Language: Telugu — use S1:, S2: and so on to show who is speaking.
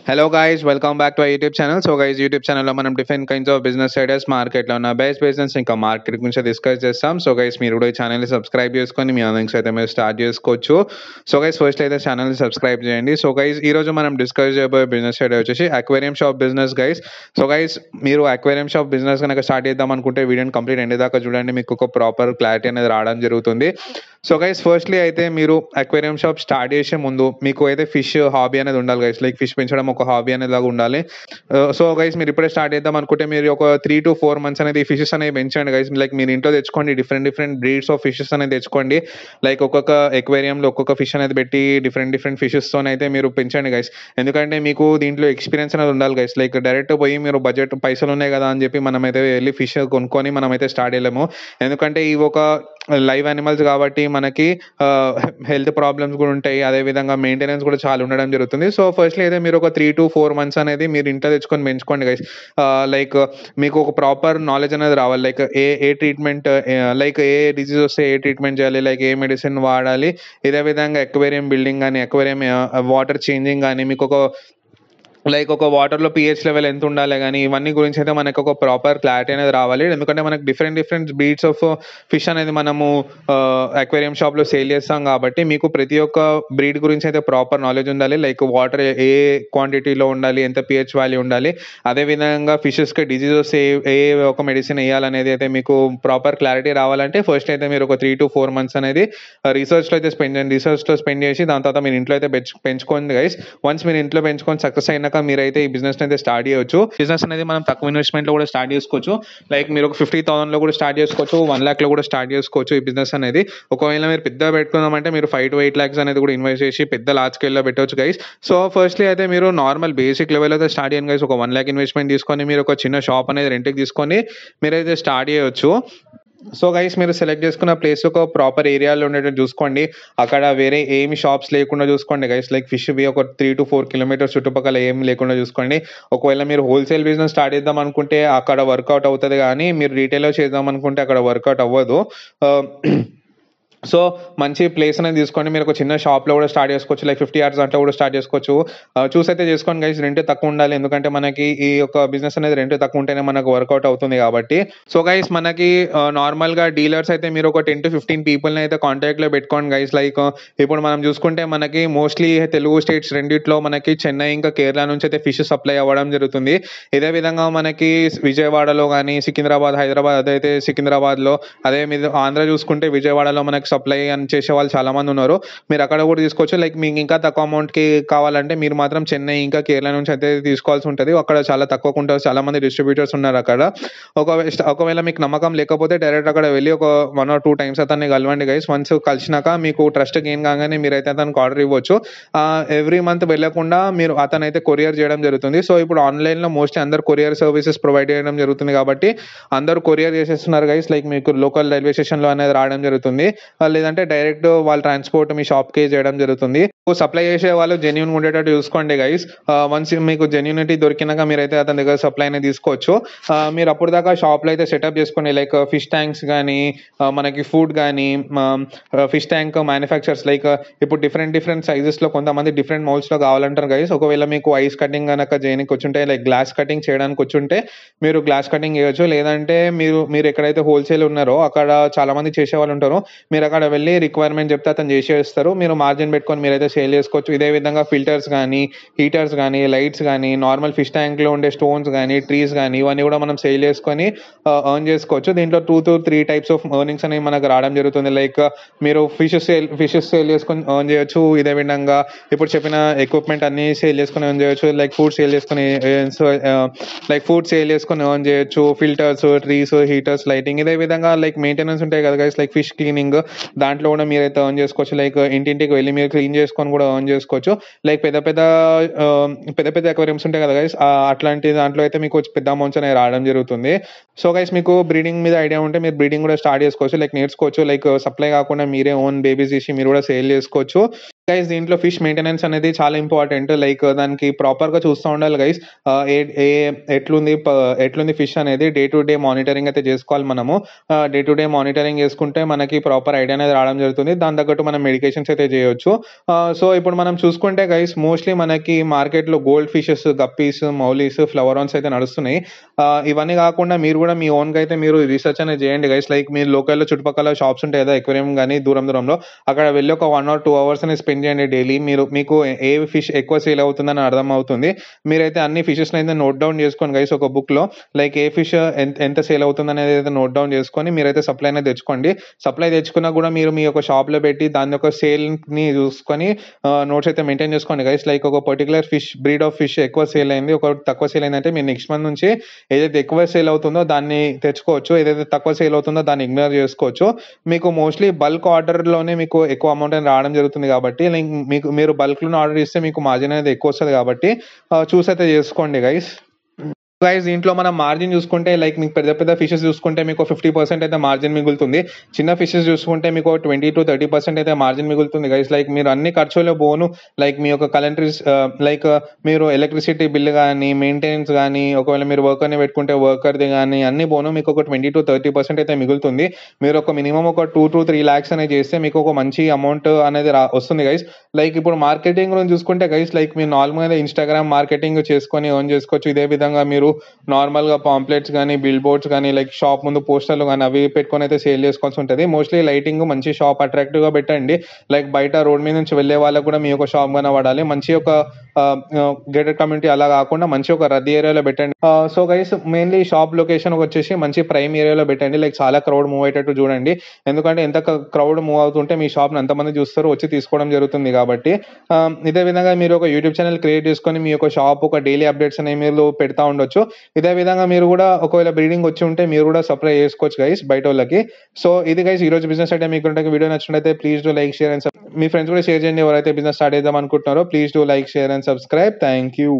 S1: Hello guys, welcome back to our YouTube channel. So guys, YouTube channel లో మనం different kinds of business ideas market లో ఉన్న బెస్ట్ బిజినెస్ ఇంకా మార్కెట్ గురించి డిస్కస్ చేస్తాం. సో గైస్ మీరు కూడా ఈ ఛానల్ ని సబ్స్క్రైబ్ చేసుకొని మీ అర్నింగ్స్ అయితే మీరు స్టార్ట్ చేసుకోవచ్చు. సో గైస్ ఫస్ట్ అయితే ఛానల్ ని సబ్స్క్రైబ్ చేయండి. సో గైస్ ఈ రోజు మనం డిస్కస్ చేయబోయే బిజినెస్ ఐడియా వచ్చేసి aquarium shop business guys. So guys మీరు అక్వేరియం షాప్ బిజినెస్ కనుక స్టార్ట్ చేద్దాం అనుకుంటే వీడియోని కంప్లీట్ ఎండ్ దాకా చూడండి, మీకు ఒక ప్రాపర్ క్లారిటీ అనేది రావడం జరుగుతుంది. సో గైస్ ఫస్ట్లీ అయితే మీరు అక్వేరియం షాప్ స్టార్ట్ చేసే ముందు మీకు అయితే ఫిష్ హాబీ అనేది ఉండాలి గైస్. లైక్ ఫిష్ పెంచడం ఒక హాబీ అనేది లాగా ఉండాలి. సో గైస్ మీరు ఇప్పుడే స్టార్ట్ చేద్దాం అనుకుంటే మీరు ఒక 3 to 4 months అనేది ఈ ఫిషెస్ అనేవి పెంచండి గైస్. లైక్ మీరు ఇంట్లో తెచ్చుకోండి, డిఫరెంట్ బ్రీడ్స్ ఆఫ్ ఫిషెస్ అనేది తెచ్చుకోండి. లైక్ ఒక్కొక్క ఎక్వేరియంలో ఒక్కొక్క ఫిష్ అనేది పెట్టి డిఫరెంట్ ఫిషెస్తో అయితే మీరు పెంచండి గైస్. ఎందుకంటే మీకు దీంట్లో ఎక్స్పీరియన్స్ అనేది ఉండాలి గైస్. లైక్ డైరెక్ట్ పోయి మీరు బడ్జెట్ పైసలు ఉన్నాయి కదా అని చెప్పి మనం అయితే వెళ్ళి ఫిష్ కొనుక్కొని మనం అయితే స్టార్ట్ చేయలేము. ఎందుకంటే ఇవి ఒక లైవ్ యానిమల్స్ కాబట్టి మనకి హెల్త్ ప్రాబ్లమ్స్ కూడా ఉంటాయి, అదేవిధంగా మెయింటెనెన్స్ కూడా చాలా ఉండడం జరుగుతుంది. సో ఫస్ట్లీ అయితే మీరు ఒక 3 to 4 months అనేది మీరు ఇంట్లో తెచ్చుకొని పెంచుకోండి గైస్. లైక్ మీకు ఒక ప్రాపర్ నాలెడ్జ్ అనేది రావాలి. లైక్ ఏ ట్రీట్మెంట్, లైక్ ఏ డిసీజ్ వస్తే ఏ ట్రీట్మెంట్ చేయాలి, లైక్ ఏ మెడిసిన్ వాడాలి, ఇదే విధంగా ఎక్వేరియం బిల్డింగ్ కానీ ఎక్వేరియం వాటర్ చేంజింగ్ కానీ మీకు ఒక వాటర్లో పిహెచ్ లెవెల్ ఎంత ఉండాలి కానీ ఇవన్నీ గురించి అయితే మనకు ఒక ప్రాపర్ క్లారిటీ అనేది రావాలి. ఎందుకంటే మనకు డిఫరెంట్ బ్రీడ్స్ ఆఫ్ ఫిష్ అనేది మనము అక్వేరియం షాప్లో సేల్ చేస్తాం కాబట్టి మీకు ప్రతి ఒక్క బ్రీడ్ గురించి అయితే ప్రాపర్ నాలెడ్జ్ ఉండాలి. లైక్ వాటర్ ఏ క్వాంటిటీలో ఉండాలి, ఎంత పిహెచ్ వాల్యూ ఉండాలి, అదేవిధంగా ఫిషెస్కి డిజీజెస్ ఏ ఒక మెడిసిన్ వేయాలనేది అయితే మీకు ప్రాపర్ క్లారిటీ రావాలంటే ఫస్ట్ అయితే మీరు ఒక 3 to 4 months అనేది రీసెర్చ్లో అయితే స్పెండ్ చేసి దాని తర్వాత మీరు ఇంట్లో అయితే పెంచుకోండి గైస్. వన్స్ మీరు ఇంట్లో పెంచుకొని సక్సెస్ అయినాక మీరైతే ఈ బిజినెస్ అయితే స్టార్ట్ చేయొచ్చు. బిజినెస్ అనేది మనం తక్కువ ఇన్వెస్ట్మెంట్ లో కూడా స్టార్ట్ చేసుకోవచ్చు. లైక్ మీరు ఒక 50,000 లో కూడా స్టార్ట్ చేసుకోవచ్చు, 1 lakh లో కూడా స్టార్ట్ చేసుకోవచ్చు ఈ బిజినెస్ అనేది. ఒకవేళ మీరు పెద్ద పెట్టుకుందామంటే మీరు 5 to 8 lakhs అనేది కూడా ఇన్వెస్ట్ చేసి పెద్ద లార్జ్ స్కేల్ లో పెట్టవచ్చు గైస్. సో ఫస్ట్లీ అయితే మీరు నార్మల్ బేసిక్ లెవెల్ అయితే స్టార్ట్ చేయండి గైస్. ఒక 1 lakh ఇన్వెస్ట్మెంట్ తీసుకొని మీరు ఒక చిన్న షాప్ అనేది రెంట్కి తీసుకొని మీరైతే స్టార్ట్ చేయొచ్చు. సో గైస్ మీరు సెలెక్ట్ చేసుకున్న ప్లేస్ ఒక ప్రాపర్ ఏరియాలో ఉండేటట్టు చూసుకోండి. అక్కడ వేరే ఏమి షాప్స్ లేకుండా చూసుకోండి గైస్. లైక్ ఫిష్ ఒక 3 to 4 kilometers చుట్టుపక్కల ఏమి లేకుండా చూసుకోండి. ఒకవేళ మీరు హోల్సేల్ బిజినెస్ స్టార్ట్ చేద్దాం అనుకుంటే అక్కడ వర్కౌట్ అవుతుంది, కానీ మీరు రీటైల్లో చేద్దాం అనుకుంటే అక్కడ వర్కౌట్ అవ్వదు. సో మంచి ప్లేస్ అనేది తీసుకోండి. మీరు ఒక చిన్న షాప్లో కూడా స్టార్ట్ చేసుకోవచ్చు. లైక్ 50 yards అట్లా కూడా స్టార్ట్ చేసుకోవచ్చు. చూస్ అయితే చేసుకోండి గైస్. రెంట్ తక్కువ ఉండాలి, ఎందుకంటే మనకి ఈ యొక్క బిజినెస్ అనేది రెంట్ తక్కువ ఉంటేనే మనకు వర్కౌట్ అవుతుంది కాబట్టి. సో గైస్ మనకి నార్మల్గా డీలర్స్ అయితే మీరు ఒక 10 to 15 పీపుల్ని అయితే కాంటాక్ట్లో పెట్టుకోండి గైస్. లైక్ ఇప్పుడు మనం చూసుకుంటే మనకి మోస్ట్లీ తెలుగు స్టేట్స్ రెండిట్లో మనకి చెన్నై ఇంకా కేరళ నుంచి అయితే ఫిష్ సప్లై అవ్వడం జరుగుతుంది. ఇదే విధంగా మనకి విజయవాడలో కానీ సికింద్రాబాద్, హైదరాబాద్ అదైతే సికింద్రాబాద్లో, అదే మీద ఆంధ్ర చూసుకుంటే విజయవాడలో మనకి సప్లై అని చేసే వాళ్ళు చాలా మంది ఉన్నారు. మీరు అక్కడ కూడా తీసుకోవచ్చు. లైక్ మీకు ఇంకా తక్కువ అమౌంట్కి కావాలంటే మీరు మాత్రం చెన్నై ఇంకా కేరళ నుంచి అయితే తీసుకోవాల్సి ఉంటుంది. అక్కడ చాలా తక్కువకు ఉంటుంది, చాలా మంది డిస్ట్రిబ్యూటర్స్ ఉన్నారు అక్కడ. ఒకవేళ మీకు నమ్మకం లేకపోతే డైరెక్ట్ అక్కడ వెళ్ళి ఒక 1 or 2 times అతన్ని కలవండి గైస్. వన్స్ కలిసినాక మీకు ట్రస్ట్ గెయిన్ కాగానే మీరైతే అతనికి ఆర్డర్ ఇవ్వచ్చు. ఎవ్రీ మంత్ వెళ్ళకుండా మీరు అతనైతే కొరియర్ చేయడం జరుగుతుంది. సో ఇప్పుడు ఆన్లైన్లో మోస్ట్లీ అందరు కొరియర్ సర్వీసెస్ ప్రొవైడ్ చేయడం జరుగుతుంది కాబట్టి అందరూ కొరియర్ చేసేస్తున్నారు గైస్. లైక్ మీకు లోకల్ రైల్వే స్టేషన్లో అనేది రావడం జరుగుతుంది, లేదంటే డైరెక్ట్ వాళ్ళ ట్రాన్స్పోర్ట్ మీ షాప్కి చేయడం జరుగుతుంది. సప్లై చేసే వాళ్ళు జెన్యూన్ ఉండేటట్టు చూసుకోండి గైస్. వన్స్ మీకు జెన్యూనిటీ దొరికినాక మీరైతే అతని దగ్గర సప్లై అనేది తీసుకోవచ్చు. మీరు అప్పుడు దాకా షాప్లో అయితే సెటప్ చేసుకోండి. లైక్ ఫిష్ ట్యాంక్స్ కానీ మనకి ఫుడ్ కానీ ఫిష్ ట్యాంక్ మ్యానుఫ్యాక్చర్స్ లైక్ ఇప్పుడు డిఫరెంట్ సైజెస్లో కొంతమంది డిఫరెంట్ మౌల్స్లో కావాలంటారు గైస్. ఒకవేళ మీకు ఐస్ కటింగ్ కనుక చేయడానికి వచ్చుంటే, లైక్ గ్లాస్ కటింగ్ చేయడానికి వచ్చుంటే మీరు గ్లాస్ కటింగ్ చేయొచ్చు. లేదంటే మీరు ఎక్కడైతే హోల్సేల్ ఉన్నారో అక్కడ చాలా మంది చేసే వాళ్ళు ఉంటారు, మీరు అక్కడ వెళ్ళి రిక్వైర్మెంట్ చెప్తే అతను చేసేస్తారు. మీరు మార్జిన్ పెట్టుకొని మీరైతే సేల్ చేసుకోవచ్చు. ఇదే విధంగా ఫిల్టర్స్ కానీ, హీటర్స్ కానీ, లైట్స్ కానీ, నార్మల్ ఫిష్ ట్యాంక్లో ఉండే స్టోన్స్ కానీ, ట్రీస్ కానీ ఇవన్నీ కూడా మనం సేల్ చేసుకొని ఎర్న్ చేసుకోవచ్చు. దీంట్లో 2 to 3 types ఆఫ్ ఎర్నింగ్స్ అనేవి మనకు రావడం జరుగుతుంది. లైక్ మీరు ఫిషెస్ సేల్ చేసుకొని ఎర్న్ చేయొచ్చు. ఇదే విధంగా ఇప్పుడు చెప్పిన ఎక్విప్మెంట్ అన్ని సేల్ చేసుకొని ఎర్న్ చేయొచ్చు. లైక్ ఫుడ్ సేల్ చేసుకొని ఎర్న్ చేయొచ్చు. ఫిల్టర్స్, ట్రీస్, హీటర్స్, లైటింగ్, ఇదే విధంగా లైక్ మెయింటెనెన్స్ ఉంటాయి కదా గైస్. లైక్ ఫిష్ క్లీనింగ్ దాంట్లో కూడా మీరైతే ఎర్న్ చేసుకోవచ్చు. లైక్ ఇంటింటికి వెళ్ళి మీరు క్లీన్ చేసుకొని కూడా ఎర్న్ చేసుకోవచ్చు. లైక్ పెద్ద అక్వేరియంస్ ఉంటాయి కదా గైస్, అట్లాంటి దాంట్లో అయితే మీకు పెద్ద అమౌంట్స్ అనేవి రావడం జరుగుతుంది. సో గైస్ మీకు బ్రీడింగ్ మీద ఐడియా ఉంటే మీరు బ్రీడింగ్ కూడా స్టార్ట్ చేసుకోవచ్చు. లైక్ నేర్చుకోవచ్చు. లైక్ సప్లై కాకుండా మీరే ఓన్ బేబీస్ చేసి మీరు కూడా సేల్ చేసుకోవచ్చు. గైస్ దీంట్లో ఫిష్ మెయింటెనెన్స్ అనేది చాలా ఇంపార్టెంట్. లైక్ దానికి ప్రాపర్‌గా చూస్తా ఉండాలి గైస్. ఏ ఏ ఎట్లుంది ఫిష్ అనేది డే టు డే మానిటరింగ్ అయితే జేసుకోవాలి మనము. డే టు డే మానిటరింగ్ చేసుకుంటే మనకి ప్రాపర్ ఐడియా అనేది రావడం జరుగుతుంది. దాని తగ్గట్టు మనం మెడికేషన్స్ అయితే జేయొచ్చు. సో ఇప్పుడు మనం చూసుకుంటే గైస్ మోస్ట్‌లీ మనకి మార్కెట్‌లో గోల్డ్ ఫిషెస్, గప్పీస్, మౌలీస్, ఫ్లవరాన్స్ అయితే నడుస్తున్నాయి. ఇవన్నీ గాకుండా మీరు గూడా మీ ఓన్‌గా అయితే మీరు రిసర్చ్ అనేది జేయండి గైస్. లైక్ మీరు లోకల్‌లో చుట్టుపక్కల షాప్స్ ఉంటాయి గదా! అక్వేరియం గాని దూరంలో అక్కడ వెళ్లి ఒక 1 ఆర్ 2 అవర్స్ అనేది స్పెండ్ చేయండి డైలీ. మీకు ఏ ఫిష్ ఎక్కువ సేల్ అవుతుందని అర్థమవుతుంది. మీరైతే అన్ని ఫిషెస్‌ని అయితే నోట్ డౌన్ చేసుకోండి గైస్ ఒక బుక్‌లో. లైక్ ఏ ఫిష్ ఎంత సేల్ అవుతుందనేది అయితే నోట్ డౌన్ చేసుకొని మీరైతే సప్లై అనేది తెచ్చుకోండి. సప్లై తెచ్చుకున్నా కూడా మీరు మీ యొక్క షాప్‌లో పెట్టి దాని యొక్క సేల్‌ని చూసుకొని నోట్స్ అయితే మెయింటైన్ చేసుకోండి గైస్. లైక్ ఒక పర్టిక్యులర్ బ్రీడ్ ఆఫ్ ఫిష్ ఎక్కువ సేల్ అయింది, ఒకటి తక్కువ సేల్ అయిందంటే మీరు నెక్స్ట్ మంత్ నుంచి ఏదైతే ఎక్కువ సేల్ అవుతుందో దాన్ని తెచ్చుకోవచ్చు. ఏదైతే తక్కువ సేల్ అవుతుందో దాన్ని ఇగ్నోర్ చేసుకోవచ్చు. మీకు మోస్ట్‌లీ బల్క్ ఆర్డర్‌లోనే మీకు ఎక్కువ అమౌంట్ అని రావడం జరుగుతుంది కాబట్టి లైక్ మీరు బల్క్‌లోనే ఆర్డర్ ఇస్తే మీకు మార్జిన్ అనేది ఎక్కువొస్తది కాబట్టి చూసైతే చేసుకోండి గైస్. గైస్ దీంట్లో మనం మార్జిన్ చూసుకుంటే లైక్ మీకు పెద్ద ఫిషెస్ చూసుకుంటే మీకు 50% అయితే మార్జిన్ మిగులుతుంది. చిన్న ఫిషెస్ చూసుకుంటే మీకు 20-30% అయితే మార్జిన్ మిగులుతుంది గైస్. లైక్ మీరు అన్ని ఖర్చులు పోను లైక్ మీ యొక్క లైక్ మీరు ఎలక్ట్రిసిటీ బిల్ గానీ, మెయింటెనెన్స్ గానీ, ఒకవేళ మీరు వర్కర్‌ని పెట్టుకుంటే వర్కర్‌ది గానీ అన్నీ పోను మీకు ఒక 20-30% అయితే మిగులుతుంది. మీరు ఒక మినిమమ్ ఒక 2-3 లాక్స్ అనేది చేస్తే మీకు ఒక మంచి అమౌంట్ అనేది వస్తుంది గైస్. లైక్ ఇప్పుడు మార్కెటింగ్ గురించి చూసుకుంటే గైస్ లైక్ మీరు నార్మల్‌గా ఇన్‌స్టాగ్రామ్ మార్కెటింగ్ చేసుకొని ఎర్న్ చేసుకోవచ్చు. ఇదే విధంగా మీరు నార్మల్‌గా పాంప్లెట్స్ గానీ, బిల్ బోర్డ్స్ గానీ, లైక్ షాప్ ముందు పోస్టర్‌లు గానీ అవి పెట్టుకొని అయితే సేల్ చేసుకోవాల్సి ఉంటది. మోస్ట్‌లీ లైటింగ్ మంచి షాప్ అట్రాక్టివ్‌గా పెట్టండి. లైక్ బయట రోడ్ మీద నుంచి వెళ్ళే వాళ్ళకి కూడా మీ యొక్క షాప్ కనపడాలి. మంచి ఒక గేటెడ్ కమ్యూనిటీ అలా కాకుండా మంచి ఒక రద్దీ ఏరియాలో పెట్టండి. So guys mainly shop location వచ్చేసి మంచి ప్రైమ్ ఏరియాలో పెట్టండి. లైక్ చాలా క్రౌడ్ మూవ్ అయ్యేటట్టు చూడండి. ఎందుకంటే ఎంత క్రౌడ్ మూవ్ అవుతుంటే మీ షాప్‌ని అంతమంది చూస్తారు, వచ్చి తీసుకోవడం జరుగుతుంది కాబట్టి. ఇదే విధంగా మీరు ఒక యూట్యూబ్ ఛానల్ క్రియేట్ చేసుకొని మీ యొక్క షాప్ ఒక డైలీ అప్డేట్స్ అనేవి మీరు పెడతా ఉండొచ్చు. ఇదే విధంగా మీరు కూడా ఒకవేళ బ్రీడింగ్ వచ్చి ఉంటే మీరు కూడా సప్లై చేసుకోవచ్చు గైస్ బయటోళ్ళకి. సో ఇది గైస్ ఈ రోజు బిజినెస్ ఐడియా. మీకు వీడియో నచ్చినట్లయితే please do like, share and me friends కూడా షేర్ చేయండి ఎవరైతే బిజినెస్ స్టార్ట్ చేద్దాం అనుకుంటున్నారో. Please do like, share and subscribe. Thank you.